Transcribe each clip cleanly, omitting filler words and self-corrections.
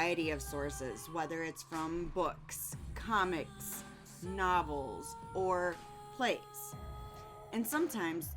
variety of sources, whether it's from books, comics, novels, or plays. And sometimes,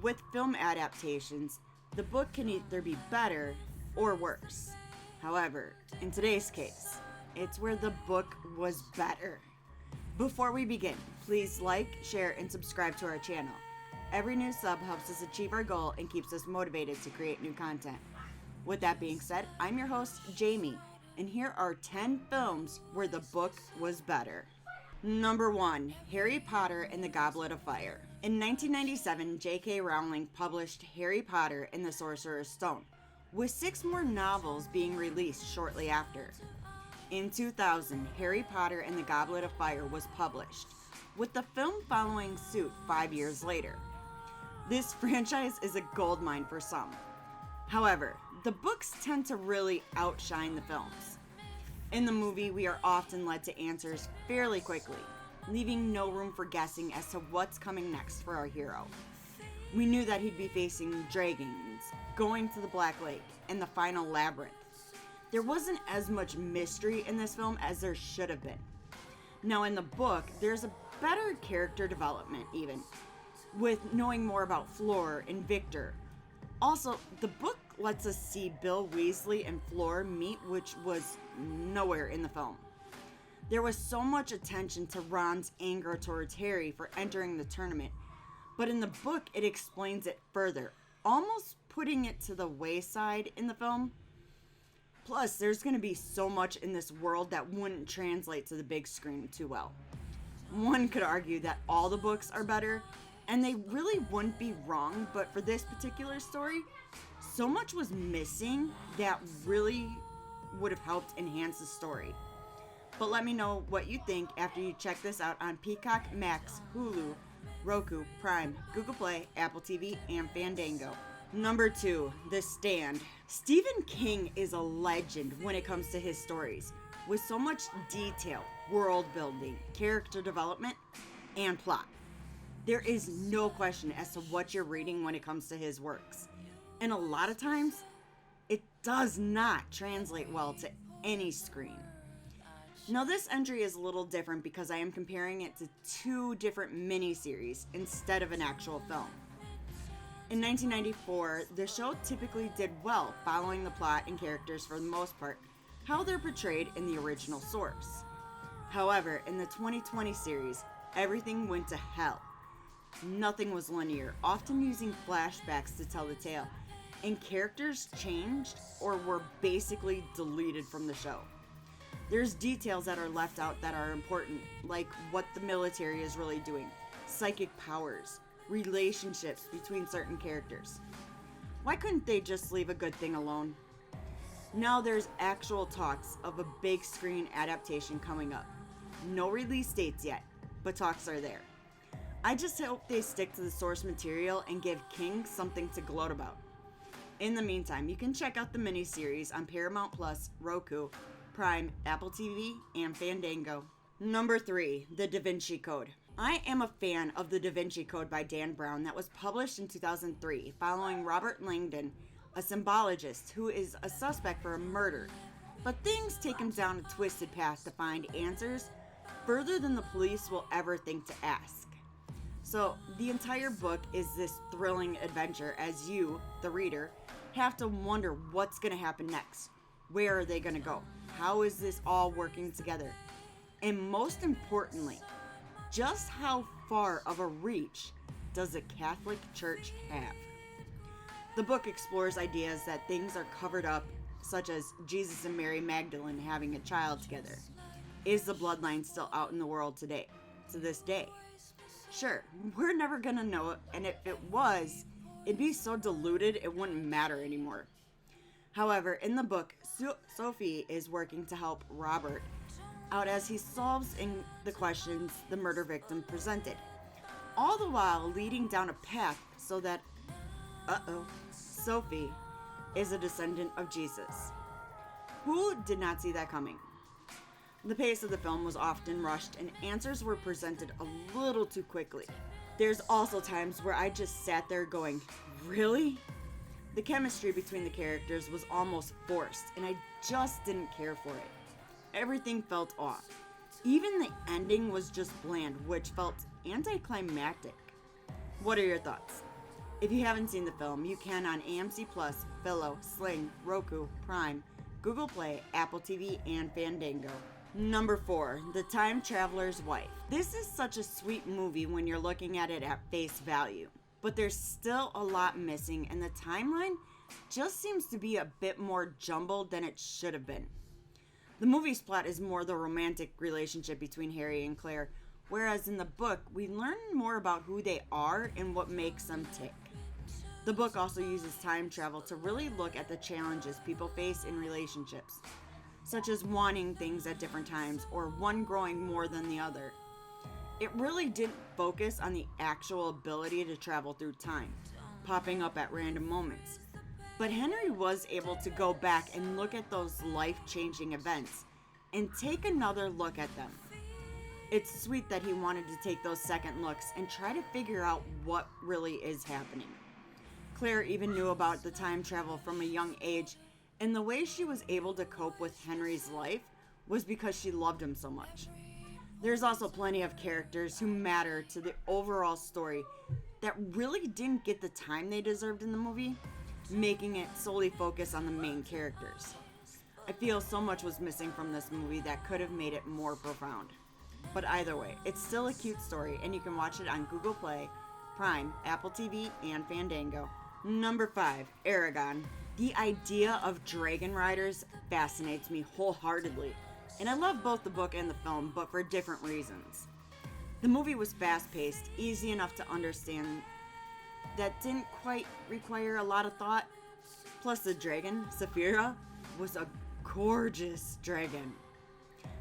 with film adaptations, the book can either be better or worse. However, in today's case, it's where the book was better. Before we begin, please like, share, and subscribe to our channel. Every new sub helps us achieve our goal and keeps us motivated to create new content. With that being said, I'm your host, Jamie, and here are 10 films where the book was better. Number 1. Harry Potter and the Goblet of Fire. In 1997, J.K. Rowling published Harry Potter and the Sorcerer's Stone, with 6 more novels being released shortly after. In 2000, Harry Potter and the Goblet of Fire was published, with the film following suit 5 years later. This franchise is a goldmine for some. However, the books tend to really outshine the films. In the movie, we are often led to answers fairly quickly, leaving no room for guessing as to what's coming next for our hero. We knew that he'd be facing dragons, going to the Black Lake, and the final labyrinth. There wasn't as much mystery in this film as there should have been. Now in the book, there's a better character development even, with knowing more about Fleur and Victor. Also, the book lets us see Bill Weasley and Fleur meet, which was nowhere in the film. There was so much attention to Ron's anger towards Harry for entering the tournament, but in the book it explains it further, almost putting it to the wayside in the film. Plus, there's going to be so much in this world that wouldn't translate to the big screen too well. One could argue that all the books are better, and they really wouldn't be wrong, but for this particular story, so much was missing that really would have helped enhance the story. But let me know what you think after you check this out on Peacock, Max, Hulu, Roku, Prime, Google Play, Apple TV, and Fandango. Number 2, The Stand. Stephen King is a legend when it comes to his stories, with so much detail, world building, character development, and plot. There is no question as to what you're reading when it comes to his works. And a lot of times, it does not translate well to any screen. Now this entry is a little different because I am comparing it to 2 different miniseries instead of an actual film. In 1994, the show typically did well following the plot and characters for the most part, how they're portrayed in the original source. However, in the 2020 series, everything went to hell. Nothing was linear, often using flashbacks to tell the tale, and characters changed or were basically deleted from the show. There's details that are left out that are important, like what the military is really doing, psychic powers, relationships between certain characters. Why couldn't they just leave a good thing alone? Now there's actual talks of a big screen adaptation coming up. No release dates yet, but talks are there. I just hope they stick to the source material and give King something to gloat about. In the meantime, you can check out the miniseries on Paramount Plus, Roku, Prime, Apple TV, and Fandango. Number 3, The Da Vinci Code. I am a fan of The Da Vinci Code by Dan Brown that was published in 2003 following Robert Langdon, a symbologist who is a suspect for a murder. But things take him down a twisted path to find answers further than the police will ever think to ask. So, the entire book is this thrilling adventure as you, the reader, have to wonder what's going to happen next. Where are they going to go? How is this all working together? And most importantly, just how far of a reach does the Catholic Church have? The book explores ideas that things are covered up, such as Jesus and Mary Magdalene having a child together. Is the bloodline still out in the world today, to this day? Sure, we're never gonna know it, and if it was, it'd be so diluted it wouldn't matter anymore. However, in the book, Sophie is working to help Robert out as he solves in the questions the murder victim presented, all the while leading down a path so that, Sophie is a descendant of Jesus. Who did not see that coming? The pace of the film was often rushed and answers were presented a little too quickly. There's also times where I just sat there going, really? The chemistry between the characters was almost forced, and I just didn't care for it. Everything felt off. Even the ending was just bland, which felt anticlimactic. What are your thoughts? If you haven't seen the film, you can on AMC Plus, Philo, Sling, Roku, Prime, Google Play, Apple TV, and Fandango. Number 4, The Time Traveler's Wife. This is such a sweet movie when you're looking at it at face value, but there's still a lot missing, and the timeline just seems to be a bit more jumbled than it should have been. The movie's plot is more the romantic relationship between Harry and Claire, whereas in the book, we learn more about who they are and what makes them tick. The book also uses time travel to really look at the challenges people face in relationships, such as wanting things at different times or one growing more than the other. It really didn't focus on the actual ability to travel through time, popping up at random moments. But Henry was able to go back and look at those life-changing events and take another look at them. It's sweet that he wanted to take those second looks and try to figure out what really is happening. Claire even knew about the time travel from a young age, and the way she was able to cope with Henry's life was because she loved him so much. There's also plenty of characters who matter to the overall story that really didn't get the time they deserved in the movie, making it solely focus on the main characters. I feel so much was missing from this movie that could have made it more profound. But either way, it's still a cute story, and you can watch it on Google Play, Prime, Apple TV, and Fandango. Number 5, Eragon. The idea of dragon riders fascinates me wholeheartedly, and I love both the book and the film, but for different reasons. The movie was fast-paced, easy enough to understand, that didn't quite require a lot of thought. Plus the dragon, Saphira, was a gorgeous dragon.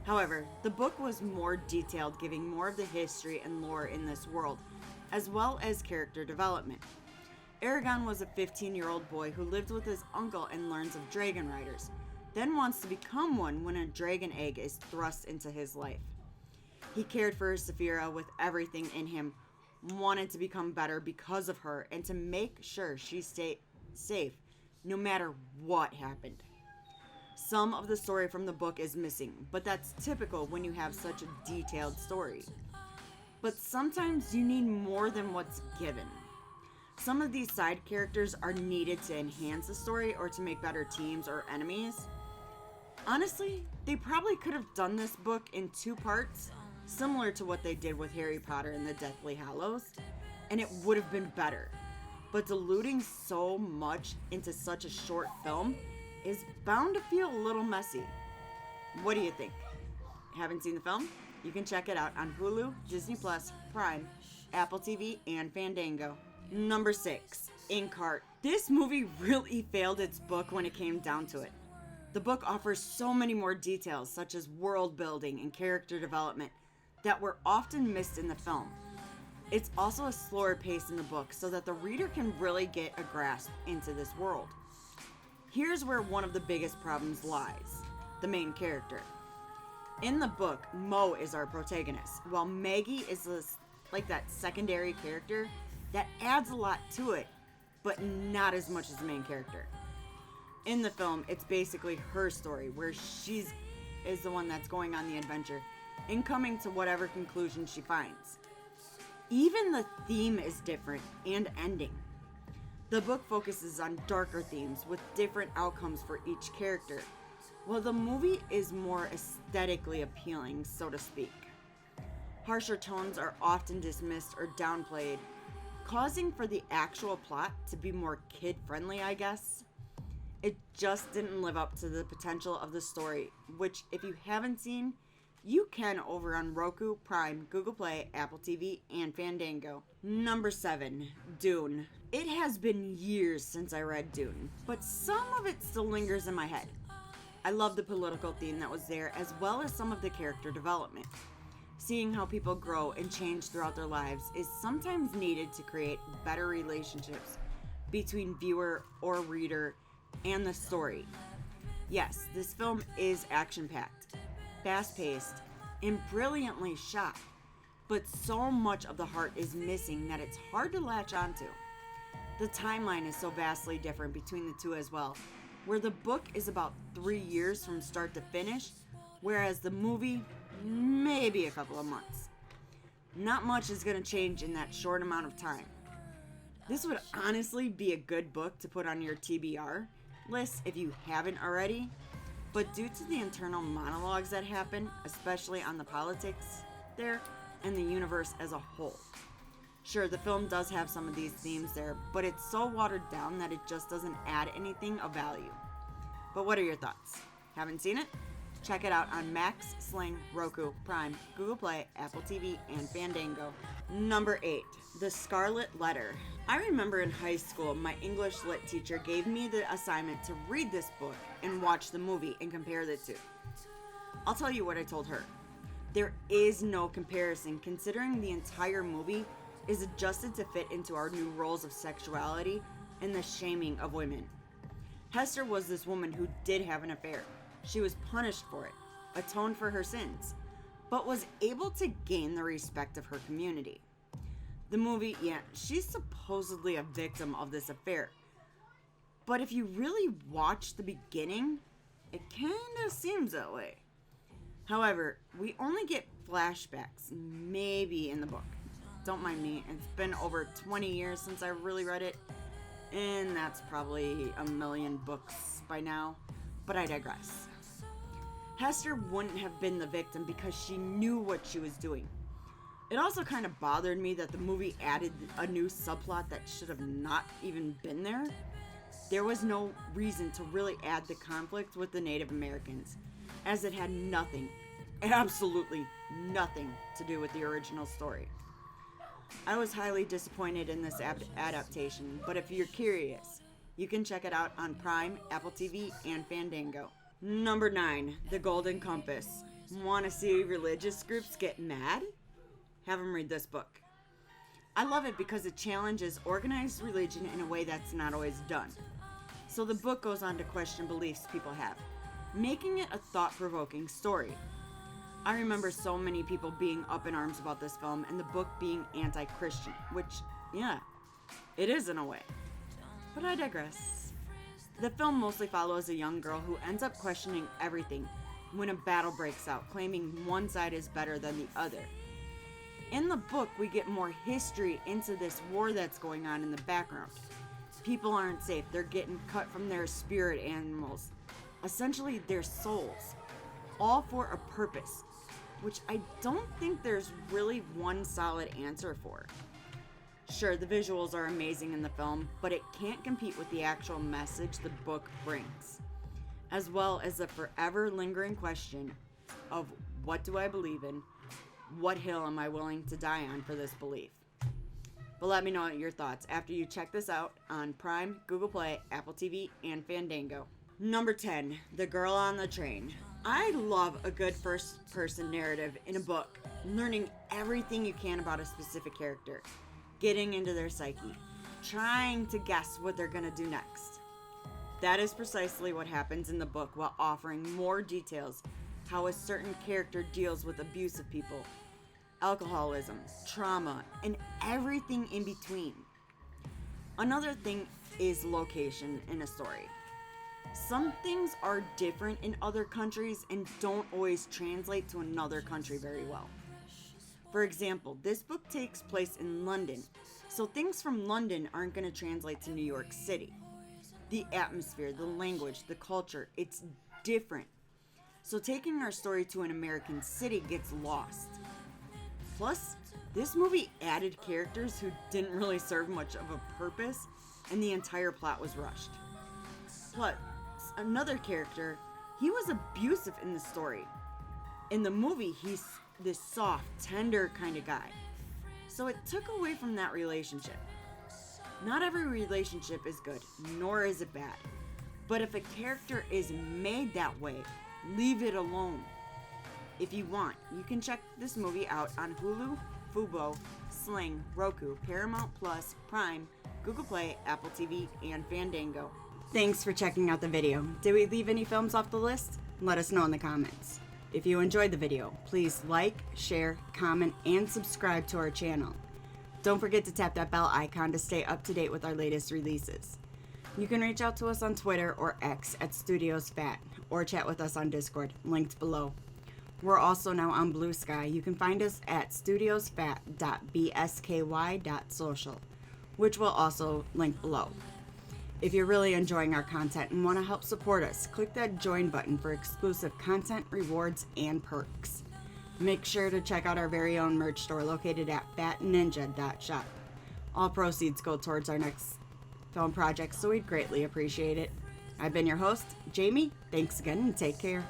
However, the book was more detailed, giving more of the history and lore in this world, as well as character development. Eragon was a 15-year-old boy who lived with his uncle and learns of dragon riders, then wants to become one when a dragon egg is thrust into his life. He cared for Saphira with everything in him, wanted to become better because of her, and to make sure she stayed safe no matter what happened. Some of the story from the book is missing, but that's typical when you have such a detailed story. But sometimes you need more than what's given. Some of these side characters are needed to enhance the story or to make better teams or enemies. Honestly, they probably could have done this book in 2 parts, similar to what they did with Harry Potter and the Deathly Hallows, and it would have been better. But diluting so much into such a short film is bound to feel a little messy. What do you think? Haven't seen the film? You can check it out on Hulu, Disney Plus, Prime, Apple TV, and Fandango. Number 6, Inkheart. This movie really failed its book when it came down to it. The book offers so many more details, such as world building and character development, that were often missed in the film. It's also a slower pace in the book so that the reader can really get a grasp into this world. Here's where one of the biggest problems lies: the main character. In the book, Mo is our protagonist, while Maggie is like that secondary character that adds a lot to it, but not as much as the main character. In the film, it's basically her story, where she is the one that's going on the adventure and coming to whatever conclusion she finds. Even the theme is different and ending. The book focuses on darker themes with different outcomes for each character, while the movie is more aesthetically appealing, so to speak. Harsher tones are often dismissed or downplayed, causing for the actual plot to be more kid-friendly, I guess. It just didn't live up to the potential of the story, which, if you haven't seen, you can over on Roku, Prime, Google Play, Apple TV, and Fandango. Number 7, Dune. It has been years since I read Dune, but some of it still lingers in my head. I love the political theme that was there, as well as some of the character development. Seeing how people grow and change throughout their lives is sometimes needed to create better relationships between viewer or reader and the story. Yes, this film is action-packed, fast-paced, and brilliantly shot, but so much of the heart is missing that it's hard to latch onto. The timeline is so vastly different between the two as well, where the book is about 3 years from start to finish, whereas the movie, maybe a couple of months. Not much is going to change in that short amount of time. This would honestly be a good book to put on your TBR list if you haven't already, but due to the internal monologues that happen, especially on the politics there and the universe as a whole. Sure, the film does have some of these themes there, but it's so watered down that it just doesn't add anything of value. But what are your thoughts? Haven't seen it? Check it out on Max, Sling, Roku, Prime, Google Play, Apple TV, and Fandango. Number 8, The Scarlet Letter. I remember in high school, my English lit teacher gave me the assignment to read this book and watch the movie and compare the two. I'll tell you what I told her. There is no comparison considering the entire movie is adjusted to fit into our new roles of sexuality and the shaming of women. Hester was this woman who did have an affair. She was punished for it, atoned for her sins, but was able to gain the respect of her community. The movie, she's supposedly a victim of this affair, but if you really watch the beginning, it kinda seems that way. However, we only get flashbacks, maybe in the book. Don't mind me, it's been over 20 years since I really read it, and that's probably a million books by now, but I digress. Hester wouldn't have been the victim because she knew what she was doing. It also kind of bothered me that the movie added a new subplot that should have not even been there. There was no reason to really add the conflict with the Native Americans, as it had nothing, absolutely nothing to do with the original story. I was highly disappointed in this adaptation, but if you're curious, you can check it out on Prime, Apple TV, and Fandango. Number 9, The Golden Compass. Want to see religious groups get mad? Have them read this book. I love it because it challenges organized religion in a way that's not always done. So the book goes on to question beliefs people have, making it a thought-provoking story. I remember so many people being up in arms about this film and the book being anti-Christian, which, it is in a way. But I digress. The film mostly follows a young girl who ends up questioning everything when a battle breaks out, claiming one side is better than the other. In the book, we get more history into this war that's going on in the background. People aren't safe. They're getting cut from their spirit animals, essentially their souls, all for a purpose, which I don't think there's really one solid answer for. Sure, the visuals are amazing in the film, but it can't compete with the actual message the book brings, as well as the forever lingering question of what do I believe in? What hill am I willing to die on for this belief? But let me know your thoughts after you check this out on Prime, Google Play, Apple TV, and Fandango. Number 10, The Girl on the Train. I love a good first-person narrative in a book, learning everything you can about a specific character, getting into their psyche, trying to guess what they're gonna do next. That is precisely what happens in the book while offering more details how a certain character deals with abusive people, alcoholism, trauma, and everything in between. Another thing is location in a story. Some things are different in other countries and don't always translate to another country very well. For example, this book takes place in London, so things from London aren't going to translate to New York City. The atmosphere, the language, the culture, it's different. So taking our story to an American city gets lost. Plus, this movie added characters who didn't really serve much of a purpose, and the entire plot was rushed. Plus, another character, he was abusive in the story. In the movie, he's this soft, tender kind of guy. So it took away from that relationship. Not every relationship is good, nor is it bad. But if a character is made that way, leave it alone. If you want, you can check this movie out on Hulu, Fubo, Sling, Roku, Paramount Plus, Prime, Google Play, Apple TV, and Fandango. Thanks for checking out the video. Did we leave any films off the list? Let us know in the comments. If you enjoyed the video, please like, share, comment, and subscribe to our channel. Don't forget to tap that bell icon to stay up to date with our latest releases. You can reach out to us on Twitter or X at Studios Fat, or chat with us on Discord, linked below. We're also now on Blue Sky. You can find us at studiosfat.bsky.social, which will also link below. If you're really enjoying our content and want to help support us, click that join button for exclusive content, rewards, and perks. Make sure to check out our very own merch store located at fatninja.shop. All proceeds go towards our next film project, so we'd greatly appreciate it. I've been your host, Jamie. Thanks again and take care.